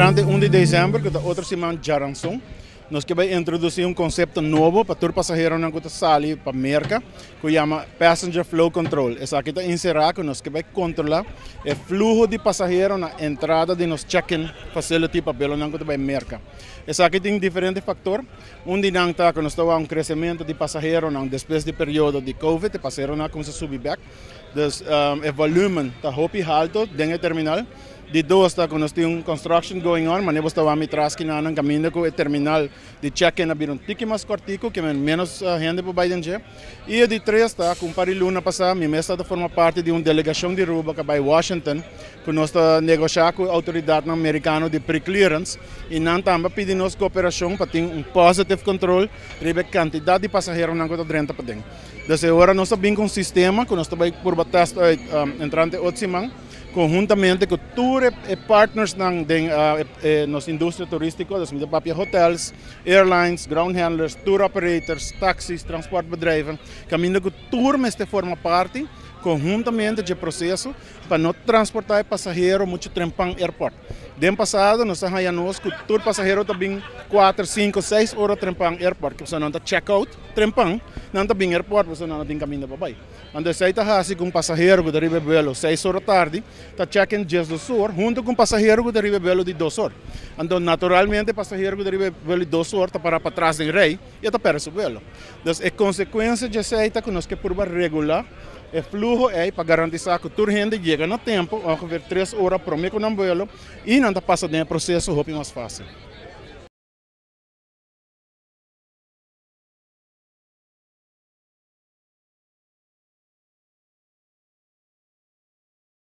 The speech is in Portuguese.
entrante 1 de dezembro, que é outra semana de Jaranson, nós que vai introduzir um conceito novo para todo passageiro não que sair para a América, que chama Passenger Flow Control. Essa aqui está inserida que nós que vai controlar o fluxo de passageiro na entrada de nos check-in facility para pelo não que vai América. Essa aqui tem diferentes fatores. De não está que nós estamos crescimento de passageiro não depois do período de Covid, o passageiro não começa a subir back. Dus o volume está alto dentro do terminal. De dois está que nós temos construction going on, mas nós estamos atrás que não caminho com o terminal de check-in abrir tique mais cortico, que menos gente para Biden. E de três está, com o luna passada, minha mesa forma parte de uma delegação de Aruba que vai Washington, que nós está negociando com a autoridade americana de pre-clearance e não também pedimos cooperação para ter positive control sobre a quantidade de passageiros que está dentro para dentro. Então agora nós estamos com um sistema que nós estamos por bater entrante outra semana, conjuntamente com todos os partners nos indústria turística, das hotels, airlines, ground handlers, tour operators, taxis, transportbedrijven, caminho com tudo este forma parte conjuntamente de processo para não transportar passageiro muito tempo no aeroporto. No passado, nós temos que todo passageiro também 4, 5, 6 horas tempo no aeroporto, que você não está check-out, tempo, não está bem no aeroporto, você não tem caminho para baixo. Então, se está assim com um passageiro que deriva velo 6 horas tarde, está check-in 10 horas, junto com um passageiro que deriva velo de 2 horas. Então, naturalmente, o passageiro que deriva velo de 2 horas está para trás em rei e está perto do velo. Então, a consequência de isso é que nós que por regular o fluxo é para garantizar que toda gente chega no tempo, ongeveer 3 horas para o meu velo, e não está passando o processo mais fácil.